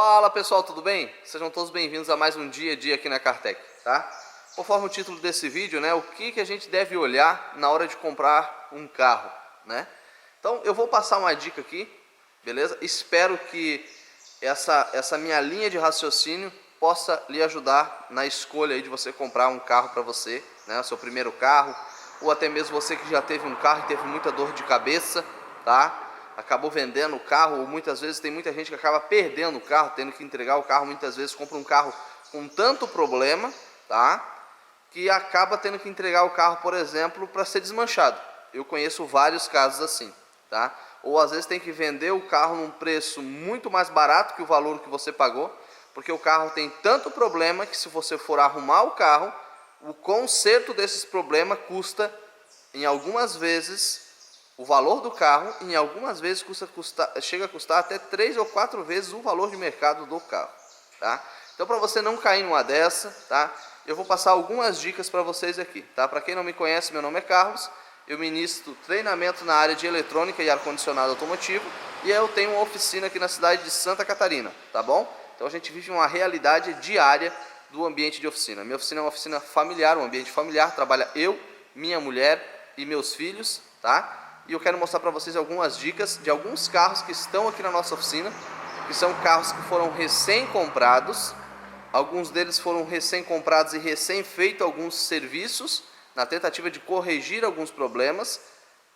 Fala pessoal, tudo bem? Sejam todos bem-vindos a mais um dia aqui na Cartec, tá? Conforme o título desse vídeo, né, o que a gente deve olhar na hora de comprar um carro, né? Então eu vou passar uma dica aqui, beleza? Espero que essa minha linha de raciocínio possa lhe ajudar na escolha aí de você comprar um carro para você, né? Seu primeiro carro, ou até mesmo você que já teve um carro e teve muita dor de cabeça, tá? Acabou vendendo o carro, ou muitas vezes tem muita gente que acaba perdendo o carro, tendo que entregar o carro, muitas vezes compra um carro com tanto problema, tá? Que acaba tendo que entregar o carro, por exemplo, para ser desmanchado. Eu conheço vários casos assim, tá? Ou às vezes tem que vender o carro num preço muito mais barato que o valor que você pagou, porque o carro tem tanto problema que se você for arrumar o carro, o conserto desses problemas custa, em algumas vezes, o valor do carro, em algumas vezes chega a custar até 3 ou 4 vezes o valor de mercado do carro, tá? Então, para você não cair numa dessa, tá? Eu vou passar algumas dicas para vocês aqui, tá? Para quem não me conhece, meu nome é Carlos, eu ministro treinamento na área de eletrônica e ar-condicionado automotivo e eu tenho uma oficina aqui na cidade de Santa Catarina, tá bom? Então a gente vive uma realidade diária do ambiente de oficina. Minha oficina é uma oficina familiar, um ambiente familiar, trabalha eu, minha mulher e meus filhos, tá? E eu quero mostrar para vocês algumas dicas de alguns carros que estão aqui na nossa oficina, que são carros que foram recém-comprados, alguns deles foram recém-comprados e recém-feito alguns serviços, na tentativa de corrigir alguns problemas,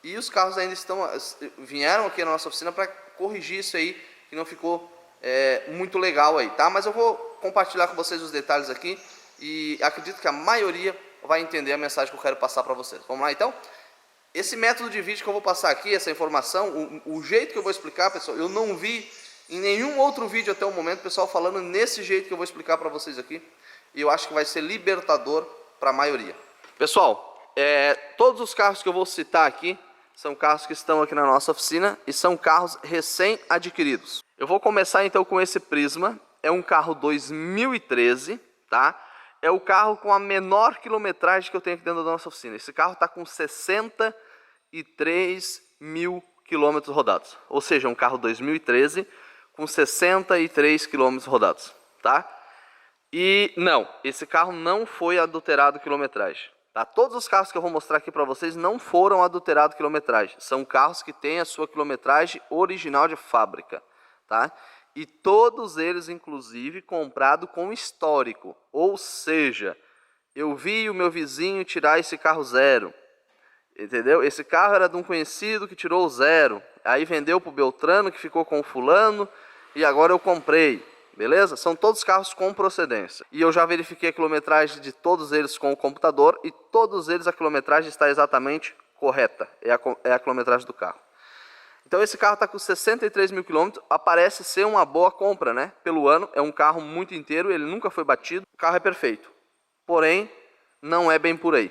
e os carros ainda vieram aqui na nossa oficina para corrigir isso aí, que não ficou muito legal aí, tá? Mas eu vou compartilhar com vocês os detalhes aqui, e acredito que a maioria vai entender a mensagem que eu quero passar para vocês. Vamos lá então? Esse método de vídeo que eu vou passar aqui, essa informação, o jeito que eu vou explicar, pessoal, eu não vi em nenhum outro vídeo até o momento, pessoal, falando nesse jeito que eu vou explicar para vocês aqui. E eu acho que vai ser libertador para a maioria. Pessoal, todos os carros que eu vou citar aqui são carros que estão aqui na nossa oficina e são carros recém-adquiridos. Eu vou começar então com esse Prisma, é um carro 2013, tá? É o carro com a menor quilometragem que eu tenho aqui dentro da nossa oficina. Esse carro está com 63 mil quilômetros rodados. Ou seja, um carro 2013 com 63 quilômetros rodados, tá? E não, esse carro não foi adulterado quilometragem, tá? Todos os carros que eu vou mostrar aqui para vocês não foram adulterados quilometragem. São carros que têm a sua quilometragem original de fábrica, tá? E todos eles, inclusive, comprado com histórico. Ou seja, eu vi o meu vizinho tirar esse carro zero. Entendeu? Esse carro era de um conhecido que tirou o zero. Aí vendeu para o Beltrano, que ficou com o fulano. E agora eu comprei. Beleza? São todos carros com procedência. E eu já verifiquei a quilometragem de todos eles com o computador. E todos eles a quilometragem está exatamente correta. É a quilometragem do carro. Então esse carro está com 63 mil quilômetros, aparece ser uma boa compra, né? Pelo ano, é um carro muito inteiro, ele nunca foi batido, o carro é perfeito. Porém, não é bem por aí.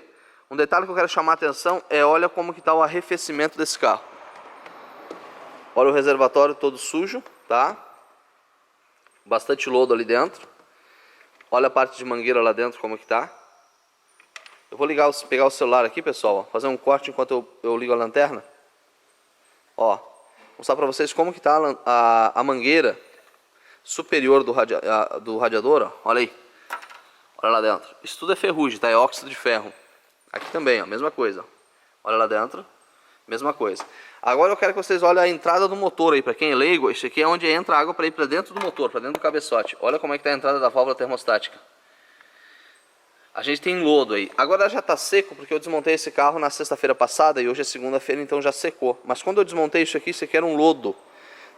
Um detalhe que eu quero chamar a atenção é, olha como que está o arrefecimento desse carro. Olha o reservatório todo sujo, tá? Bastante lodo ali dentro. Olha a parte de mangueira lá dentro como que tá. Eu vou pegar o celular aqui, pessoal, ó, fazer um corte enquanto eu ligo a lanterna. Ó, mostrar para vocês como que tá a mangueira superior do radiador, ó. Olha aí. Olha lá dentro. Isso tudo é ferrugem, tá? É óxido de ferro. Aqui também, ó, mesma coisa. Olha lá dentro, mesma coisa. Agora eu quero que vocês olhem a entrada do motor aí. Para quem é leigo, isso aqui é onde entra a água para ir para dentro do motor, para dentro do cabeçote. Olha como é que tá a entrada da válvula termostática. A gente tem lodo aí. Agora já está seco porque eu desmontei esse carro na sexta-feira passada e hoje é segunda-feira, então já secou. Mas quando eu desmontei isso aqui era um lodo,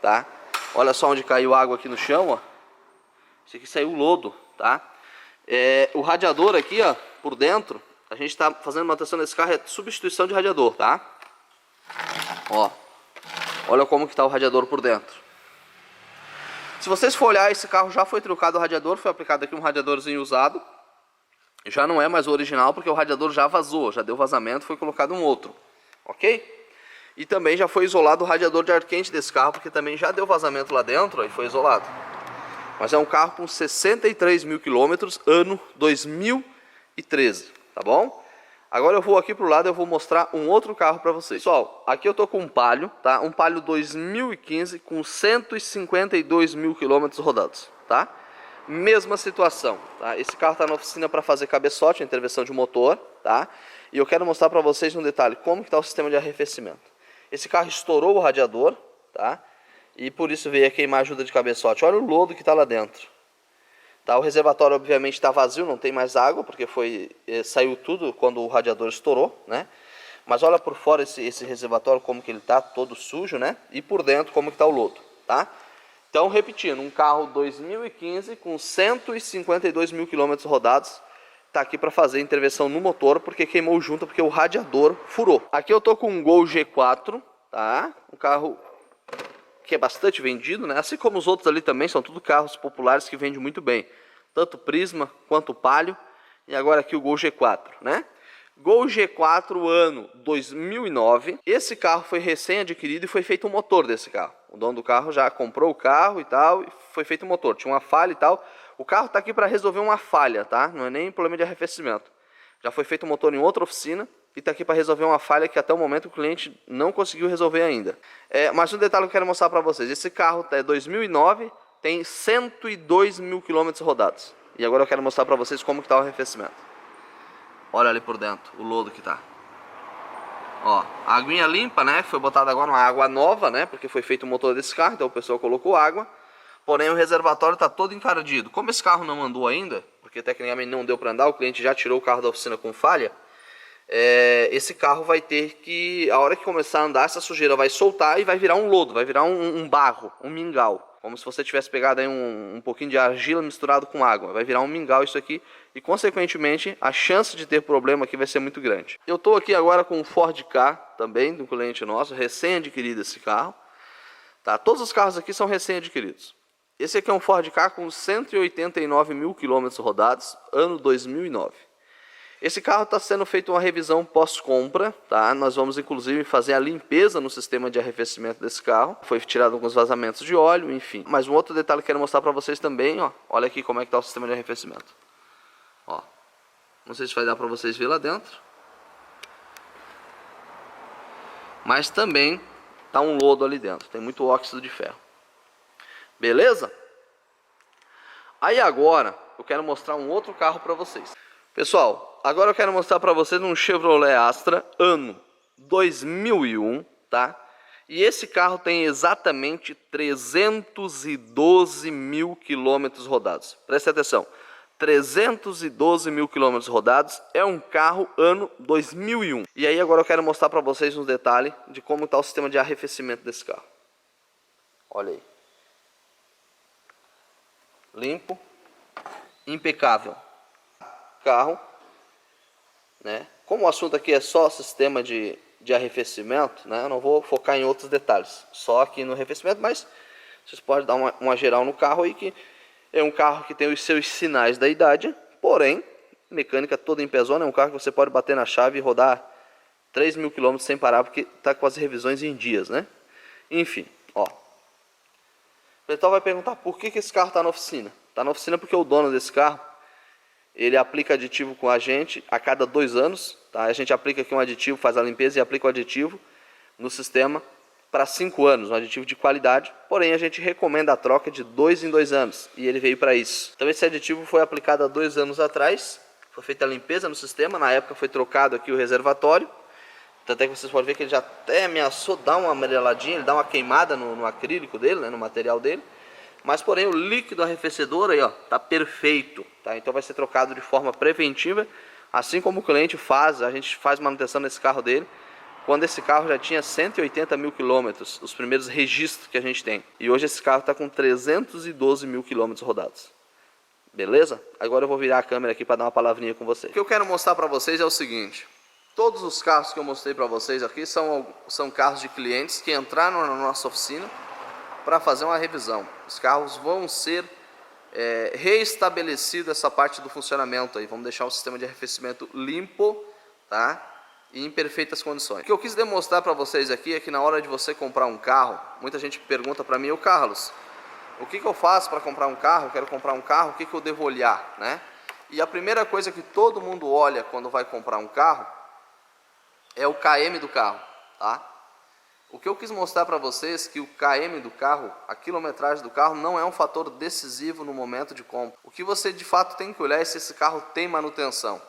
tá? Olha só onde caiu água aqui no chão, ó. Isso aqui saiu lodo, tá? O radiador aqui, ó, por dentro, a gente está fazendo manutenção desse carro, é substituição de radiador, tá? Ó, olha como que está o radiador por dentro. Se vocês for olhar, esse carro já foi trocado o radiador, foi aplicado aqui um radiadorzinho usado. Já não é mais o original porque o radiador já vazou, já deu vazamento, foi colocado um outro, ok? E também já foi isolado o radiador de ar quente desse carro, porque também já deu vazamento lá dentro, ó, e foi isolado. Mas é um carro com 63 mil quilômetros, ano 2013, tá bom? Agora eu vou aqui pro lado, eu vou mostrar um outro carro para vocês. Pessoal, aqui eu tô com um Palio, tá? Um Palio 2015 com 152 mil quilômetros rodados, tá? Mesma situação, tá? Esse carro tá na oficina para fazer cabeçote, intervenção de motor, tá? E eu quero mostrar para vocês no detalhe como que tá o sistema de arrefecimento. Esse carro estourou o radiador, tá? E por isso veio a queimar a ajuda de cabeçote. Olha o lodo que tá lá dentro. Tá, o reservatório obviamente está vazio, não tem mais água, porque saiu tudo quando o radiador estourou, né? Mas olha por fora esse reservatório como que ele está, todo sujo, né? E por dentro como que está o lodo, tá? Então, repetindo, um carro 2015 com 152 mil quilômetros rodados, está aqui para fazer intervenção no motor, porque queimou junto, porque o radiador furou. Aqui eu tô com um Gol G4, tá? Um carro que é bastante vendido, né? Assim como os outros ali também, são tudo carros populares que vendem muito bem. Tanto o Prisma quanto o Palio. E agora aqui o Gol G4, né? Gol G4 ano 2009. Esse carro foi recém-adquirido e foi feito um motor desse carro. O dono do carro já comprou o carro e tal, e foi feito um motor. Tinha uma falha e tal. O carro está aqui para resolver uma falha, tá? Não é nem problema de arrefecimento. Já foi feito um motor em outra oficina. E está aqui para resolver uma falha que até o momento o cliente não conseguiu resolver ainda. Mas um detalhe que eu quero mostrar para vocês. Esse carro é 2009, tem 102 mil quilômetros rodados. E agora eu quero mostrar para vocês como está o arrefecimento. Olha ali por dentro, o lodo que está. Ó, a aguinha limpa, né? Foi botada agora uma água nova, né? Porque foi feito o motor desse carro, então o pessoal colocou água. Porém o reservatório está todo encardido. Como esse carro não andou ainda, porque tecnicamente não deu para andar, o cliente já tirou o carro da oficina com falha. Esse carro vai ter que, a hora que começar a andar, essa sujeira vai soltar e vai virar um lodo, vai virar um barro, um mingau, como se você tivesse pegado aí um pouquinho de argila misturado com água, vai virar um mingau isso aqui, e consequentemente a chance de ter problema aqui vai ser muito grande. Eu estou aqui agora com um Ford Ka, também do cliente nosso, recém-adquirido esse carro, tá? Todos os carros aqui são recém-adquiridos. Esse aqui é um Ford Ka com 189 mil quilômetros rodados, ano 2009. Esse carro está sendo feita uma revisão pós-compra, tá? Nós vamos inclusive fazer a limpeza no sistema de arrefecimento desse carro. Foi tirado alguns vazamentos de óleo, enfim. Mas um outro detalhe que eu quero mostrar para vocês também, ó. Olha aqui como é que está o sistema de arrefecimento. Ó. Não sei se vai dar para vocês ver lá dentro. Mas também tá um lodo ali dentro. Tem muito óxido de ferro. Beleza? Aí agora eu quero mostrar um outro carro para vocês. Pessoal, agora eu quero mostrar para vocês um Chevrolet Astra, ano 2001, tá? E esse carro tem exatamente 312 mil quilômetros rodados. Preste atenção, 312 mil quilômetros rodados, é um carro ano 2001. E aí agora eu quero mostrar para vocês um detalhe de como está o sistema de arrefecimento desse carro. Olha aí. Limpo, impecável. Carro, né? Como o assunto aqui é só sistema de arrefecimento, né? Eu não vou focar em outros detalhes, só aqui no arrefecimento, mas vocês podem dar uma geral no carro aí, que é um carro que tem os seus sinais da idade, porém, mecânica toda em pezona, é um carro que você pode bater na chave e rodar 3 mil quilômetros sem parar, porque está com as revisões em dias, né? Enfim, ó. O pessoal vai perguntar por que esse carro está na oficina. Está na oficina porque o dono desse carro, ele aplica aditivo com a gente a cada 2 anos, tá? A gente aplica aqui um aditivo, faz a limpeza e aplica o aditivo no sistema para 5 anos, um aditivo de qualidade. Porém, a gente recomenda a troca de 2 em 2 anos e ele veio para isso. Então esse aditivo foi aplicado há 2 anos atrás, foi feita a limpeza no sistema, na época foi trocado aqui o reservatório. Tanto é que vocês podem ver que ele já até ameaçou dar uma amareladinha, ele dá uma queimada no acrílico dele, né, no material dele. Mas porém o líquido arrefecedor aí, ó, tá perfeito, tá? Então vai ser trocado de forma preventiva, assim como o cliente faz, a gente faz manutenção nesse carro dele, quando esse carro já tinha 180 mil quilômetros, os primeiros registros que a gente tem. E hoje esse carro está com 312 mil quilômetros rodados. Beleza? Agora eu vou virar a câmera aqui para dar uma palavrinha com vocês. O que eu quero mostrar para vocês é o seguinte: todos os carros que eu mostrei para vocês aqui são carros de clientes que entraram na nossa oficina para fazer uma revisão. Os carros vão ser reestabelecido essa parte do funcionamento aí. Vamos deixar o sistema de arrefecimento limpo, tá? E em perfeitas condições. O que eu quis demonstrar para vocês aqui é que na hora de você comprar um carro, muita gente pergunta para mim: ô Carlos, o que eu faço para comprar um carro? Eu quero comprar um carro, o que eu devo olhar, né? E a primeira coisa que todo mundo olha quando vai comprar um carro é o KM do carro, tá? O que eu quis mostrar para vocês é que o KM do carro, a quilometragem do carro, não é um fator decisivo no momento de compra. O que você de fato tem que olhar é se esse carro tem manutenção.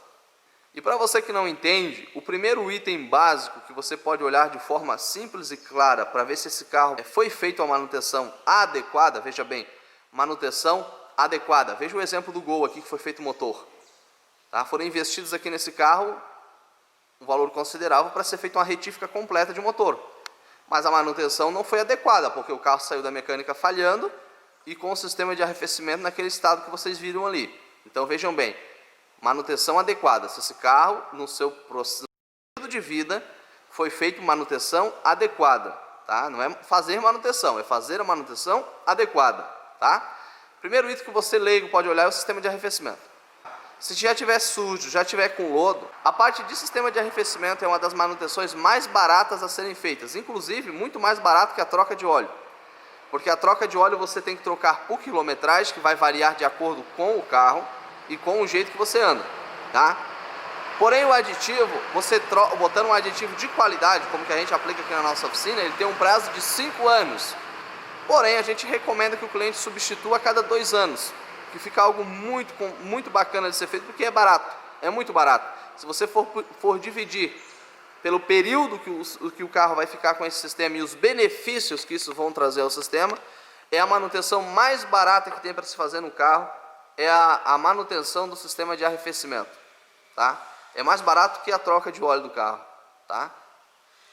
E para você que não entende, o primeiro item básico que você pode olhar de forma simples e clara para ver se esse carro foi feito a manutenção adequada, veja bem, manutenção adequada. Veja o exemplo do Gol aqui que foi feito o motor. Tá? Foram investidos aqui nesse carro um valor considerável para ser feita uma retífica completa de motor. Mas a manutenção não foi adequada, porque o carro saiu da mecânica falhando e com o sistema de arrefecimento naquele estado que vocês viram ali. Então vejam bem, manutenção adequada. Se esse carro, no seu processo de vida, foi feito manutenção adequada. Tá? Não é fazer manutenção, é fazer a manutenção adequada. Tá? Primeiro item que você leigo pode olhar é o sistema de arrefecimento. Se já estiver sujo, já estiver com lodo, a parte de sistema de arrefecimento é uma das manutenções mais baratas a serem feitas, inclusive muito mais barato que a troca de óleo. Porque a troca de óleo você tem que trocar por quilometragem, que vai variar de acordo com o carro e com o jeito que você anda, tá? Porém o aditivo, você botando um aditivo de qualidade, como que a gente aplica aqui na nossa oficina, ele tem um prazo de 5 anos. Porém a gente recomenda que o cliente substitua a cada 2 anos. Que fica algo muito bacana de ser feito, porque é barato, é muito barato. Se você for dividir pelo período que o carro vai ficar com esse sistema e os benefícios que isso vão trazer ao sistema, é a manutenção mais barata que tem para se fazer no carro, é a manutenção do sistema de arrefecimento, tá? É mais barato que a troca de óleo do carro, tá?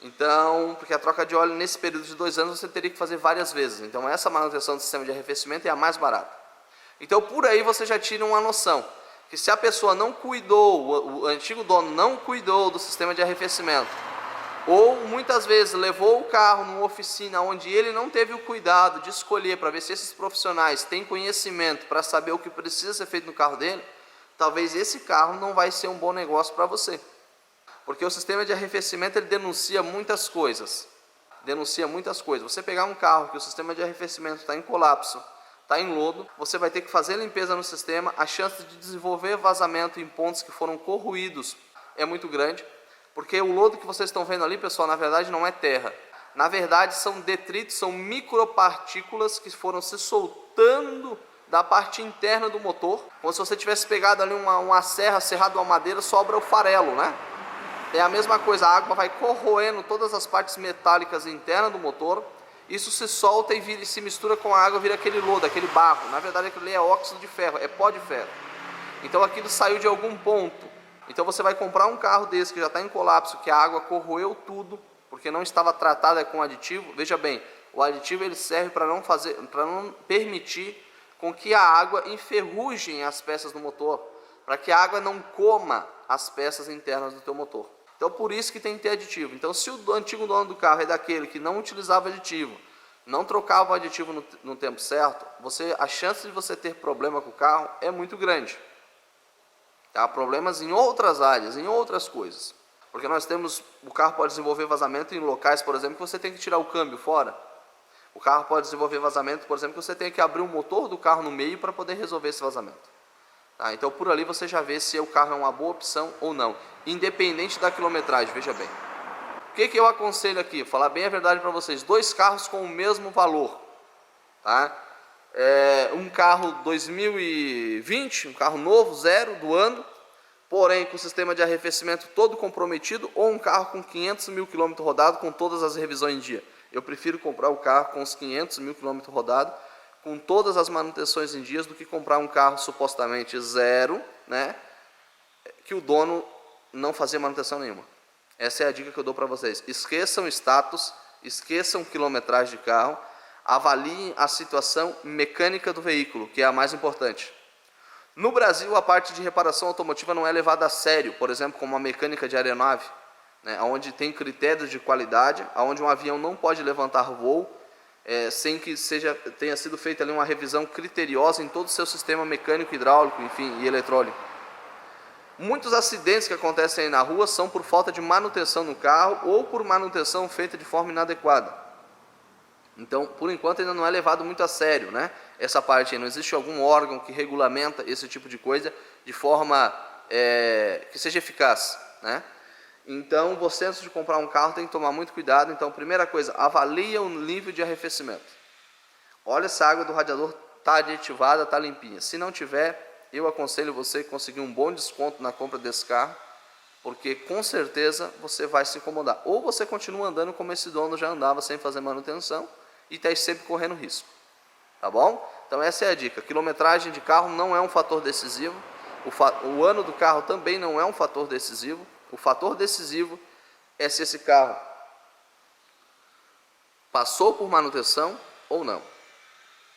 Então, porque a troca de óleo nesse período de 2 anos você teria que fazer várias vezes, então essa manutenção do sistema de arrefecimento é a mais barata. Então por aí você já tira uma noção, que se a pessoa não cuidou, o antigo dono não cuidou do sistema de arrefecimento, ou muitas vezes levou o carro numa oficina onde ele não teve o cuidado de escolher para ver se esses profissionais têm conhecimento para saber o que precisa ser feito no carro dele, talvez esse carro não vai ser um bom negócio para você. Porque o sistema de arrefecimento ele denuncia muitas coisas. Você pegar um carro que o sistema de arrefecimento está em colapso, está em lodo, você vai ter que fazer limpeza no sistema, a chance de desenvolver vazamento em pontos que foram corroídos é muito grande, porque o lodo que vocês estão vendo ali, pessoal, na verdade não é terra. Na verdade são detritos, são micropartículas que foram se soltando da parte interna do motor, como se você tivesse pegado ali uma serra, serrado uma madeira, sobra o farelo, né? É a mesma coisa, a água vai corroendo todas as partes metálicas internas do motor, isso se solta e se mistura com a água, vira aquele lodo, aquele barro. Na verdade aquilo ali é óxido de ferro, é pó de ferro. Então aquilo saiu de algum ponto. Então você vai comprar um carro desse que já está em colapso, que a água corroeu tudo, porque não estava tratada com aditivo. Veja bem, o aditivo ele serve para não permitir com que a água enferruje as peças do motor, para que a água não coma as peças internas do teu motor. Então por isso que tem que ter aditivo. Então se o antigo dono do carro é daquele que não utilizava aditivo, não trocava o aditivo no tempo certo, a chance de você ter problema com o carro é muito grande. Tá? Problemas em outras áreas, em outras coisas. Porque o carro pode desenvolver vazamento em locais, por exemplo, que você tem que tirar o câmbio fora. O carro pode desenvolver vazamento, por exemplo, que você tem que abrir o motor do carro no meio para poder resolver esse vazamento. Tá? Então por ali você já vê se o carro é uma boa opção ou não, independente da quilometragem, veja bem. O que eu aconselho aqui? Vou falar bem a verdade para vocês, 2 carros com o mesmo valor. Tá? Um carro 2020, um carro novo, 0 do ano, porém com o sistema de arrefecimento todo comprometido, ou um carro com 500 mil km rodado com todas as revisões em dia. Eu prefiro comprar o carro com os 500 mil km rodado, com todas as manutenções em dias, do que comprar um carro supostamente 0, né, que o dono não fazia manutenção nenhuma. Essa é a dica que eu dou para vocês. Esqueçam status, esqueçam quilometragem de carro, avaliem a situação mecânica do veículo, que é a mais importante. No Brasil, a parte de reparação automotiva não é levada a sério, por exemplo, como a mecânica de aeronave, né, onde tem critérios de qualidade, onde um avião não pode levantar voo, sem que tenha sido feita ali uma revisão criteriosa em todo o seu sistema mecânico, hidráulico, enfim, e eletrônico. Muitos acidentes que acontecem aí na rua são por falta de manutenção no carro ou por manutenção feita de forma inadequada. Então, por enquanto, ainda não é levado muito a sério, né? Essa parte aí, não existe algum órgão que regulamenta esse tipo de coisa de forma que seja eficaz, né? Então, você antes de comprar um carro tem que tomar muito cuidado. Então, primeira coisa, avalia o nível de arrefecimento. Olha se a água do radiador está aditivada, está limpinha. Se não tiver, eu aconselho você a conseguir um bom desconto na compra desse carro, porque com certeza você vai se incomodar. Ou você continua andando como esse dono já andava sem fazer manutenção e está sempre correndo risco. Tá bom? Então essa é a dica. Quilometragem de carro não é um fator decisivo. O ano do carro também não é um fator decisivo. O fator decisivo é se esse carro passou por manutenção ou não.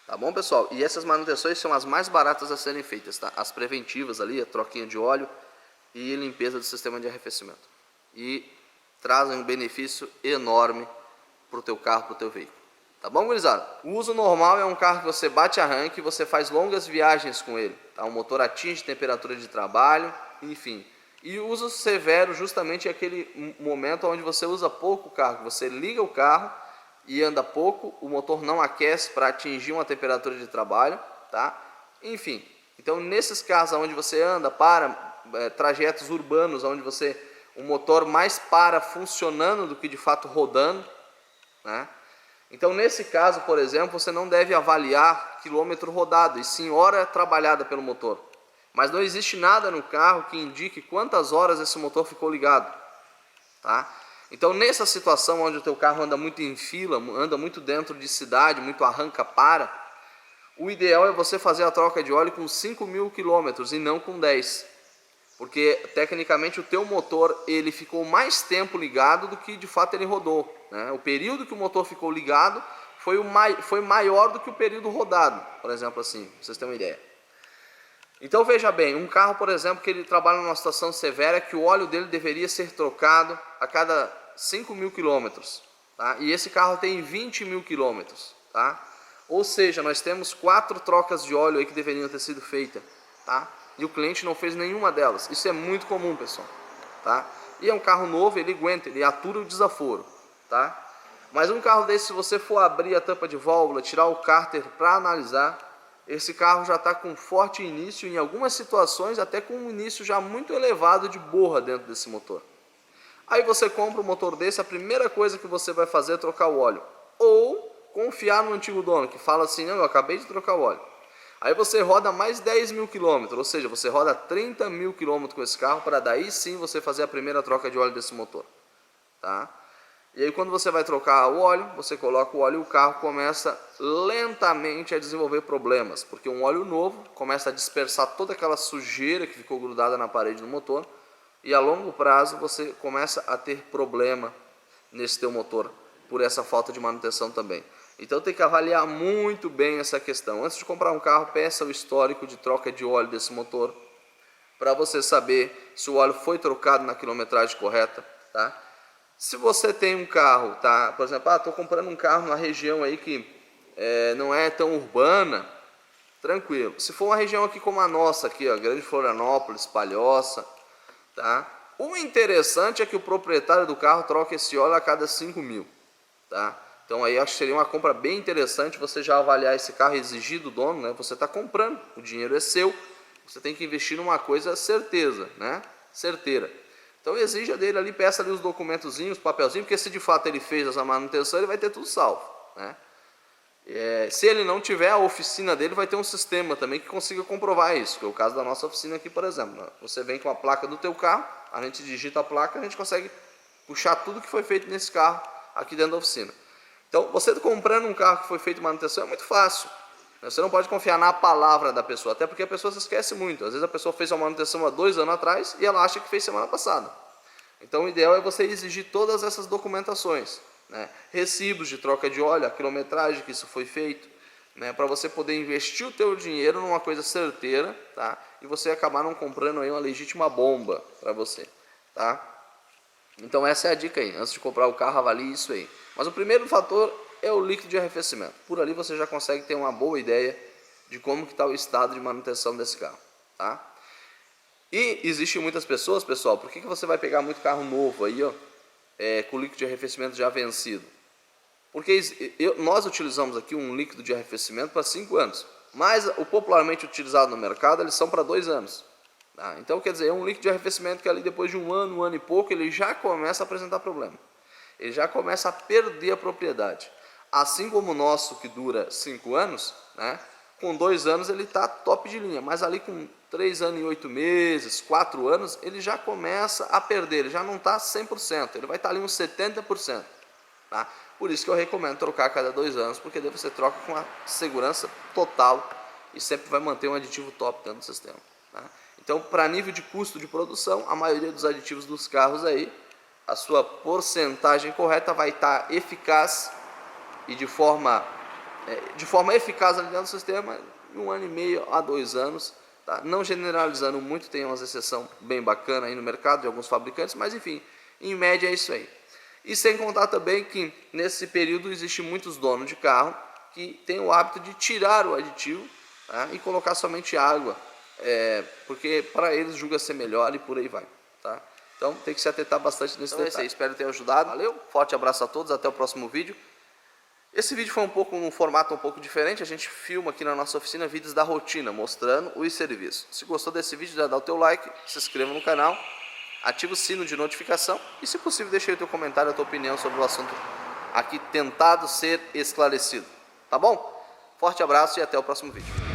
Tá bom, pessoal? E essas manutenções são as mais baratas a serem feitas, tá? As preventivas ali, a troquinha de óleo e limpeza do sistema de arrefecimento. E trazem um benefício enorme para o teu carro, para o teu veículo. Tá bom, gurizada? O uso normal é um carro que você bate arranque e você faz longas viagens com ele. Tá? O motor atinge temperatura de trabalho, enfim. E o uso severo justamente é aquele momento onde você usa pouco o carro. Você liga o carro e anda pouco, o motor não aquece para atingir uma temperatura de trabalho, tá? Enfim, então nesses casos onde você anda para trajetos urbanos, onde o motor mais para funcionando do que de fato rodando, né? Então nesse caso, por exemplo, você não deve avaliar quilômetro rodado, e sim hora trabalhada pelo motor. Mas não existe nada no carro que indique quantas horas esse motor ficou ligado, tá? Então nessa situação onde o teu carro anda muito em fila, anda muito dentro de cidade, muito arranca-para, o ideal é você fazer a troca de óleo com 5.000 quilômetros e não com 10. Porque tecnicamente o teu motor ele ficou mais tempo ligado do que de fato ele rodou, né? O período que o motor ficou ligado foi maior do que o período rodado, por exemplo assim, pra vocês terem uma ideia. Então veja bem, um carro, por exemplo, que ele trabalha numa situação severa, que o óleo dele deveria ser trocado a cada 5.000 quilômetros, tá? E esse carro tem 20.000 quilômetros, tá? Ou seja, nós temos 4 trocas de óleo aí que deveriam ter sido feitas, tá? E o cliente não fez nenhuma delas. Isso é muito comum, pessoal, tá? E é um carro novo, ele aguenta, ele atura o desaforo, tá? Mas um carro desse, se você for abrir a tampa de válvula, tirar o cárter para analisar, esse carro já está com forte início, em algumas situações até com um início já muito elevado de borra dentro desse motor. Aí você compra um motor desse, a primeira coisa que você vai fazer é trocar o óleo. Ou confiar no antigo dono, que fala assim, não, eu acabei de trocar o óleo. Aí você roda mais 10.000 quilômetros, ou seja, você roda 30.000 quilômetros com esse carro, para daí sim você fazer a primeira troca de óleo desse motor, tá? E aí quando você vai trocar o óleo, você coloca o óleo e o carro começa lentamente a desenvolver problemas, porque um óleo novo começa a dispersar toda aquela sujeira que ficou grudada na parede do motor, e a longo prazo você começa a ter problema nesse teu motor, por essa falta de manutenção também. Então tem que avaliar muito bem essa questão. Antes de comprar um carro, peça o histórico de troca de óleo desse motor, para você saber se o óleo foi trocado na quilometragem correta, tá? Se você tem um carro, tá? Por exemplo, estou comprando um carro numa região aí que não é tão urbana, tranquilo. Se for uma região aqui como a nossa, aqui, ó, Grande Florianópolis, Palhoça, tá? O interessante é que o proprietário do carro troca esse óleo a cada 5.000, tá? Então aí acho que seria uma compra bem interessante você já avaliar esse carro e exigir do dono, né? Você está comprando, o dinheiro é seu, você tem que investir numa coisa certeza, né? Certeira. Então exija dele ali, peça ali os documentozinhos, papelzinho, porque se de fato ele fez essa manutenção, ele vai ter tudo salvo, né? Se ele não tiver, a oficina dele vai ter um sistema também que consiga comprovar isso, que é o caso da nossa oficina aqui, por exemplo, né? Você vem com a placa do teu carro, a gente digita a placa, a gente consegue puxar tudo que foi feito nesse carro aqui dentro da oficina. Então, você comprando um carro que foi feito manutenção é muito fácil. Você não pode confiar na palavra da pessoa, até porque a pessoa se esquece muito. Às vezes a pessoa fez uma manutenção há 2 anos atrás e ela acha que fez semana passada. Então o ideal é você exigir todas essas documentações, né? Recibos de troca de óleo, a quilometragem que isso foi feito, né? Para você poder investir o teu dinheiro numa coisa certeira, tá? E você acabar não comprando aí uma legítima bomba para você, tá? Então essa é a dica aí. Antes de comprar o carro, avalie isso aí. Mas o primeiro fator é o líquido de arrefecimento. Por ali você já consegue ter uma boa ideia de como que está o estado de manutenção desse carro, tá? E existem muitas pessoas, pessoal, por que você vai pegar muito carro novo aí, ó, com líquido de arrefecimento já vencido? Porque nós utilizamos aqui um líquido de arrefecimento para 5 anos, mas o popularmente utilizado no mercado, eles são para 2 anos. Tá? Então, quer dizer, é um líquido de arrefecimento que ali depois de um ano e pouco, ele já começa a apresentar problema. Ele já começa a perder a propriedade. Assim como o nosso, que dura 5 anos, né? Com 2 anos ele está top de linha, mas ali com 3 anos e 8 meses, 4 anos, ele já começa a perder, ele já não está 100%, ele vai estar ali uns 70%. Tá? Por isso que eu recomendo trocar a cada 2 anos, porque daí você troca com a segurança total e sempre vai manter um aditivo top dentro do sistema. Tá? Então, para nível de custo de produção, a maioria dos aditivos dos carros aí, a sua porcentagem correta vai estar eficaz e de forma eficaz ali dentro do sistema, em 1 ano e meio a 2 anos. Tá? Não generalizando muito, tem umas exceções bem bacanas aí no mercado de alguns fabricantes, mas enfim, em média é isso aí. E sem contar também que nesse período existe muitos donos de carro que têm o hábito de tirar o aditivo, tá? E colocar somente água, porque para eles julga ser melhor e por aí vai. Tá? Então tem que se atentar bastante nesse detalhe. É isso aí, espero ter ajudado. Valeu, forte abraço a todos, até o próximo vídeo. Esse vídeo foi um formato um pouco diferente, a gente filma aqui na nossa oficina vídeos da rotina, mostrando os serviços. Se gostou desse vídeo, já dá o teu like, se inscreva no canal, ativa o sino de notificação e, se possível, deixa aí o teu comentário, a tua opinião sobre o assunto aqui tentado ser esclarecido. Tá bom? Forte abraço e até o próximo vídeo.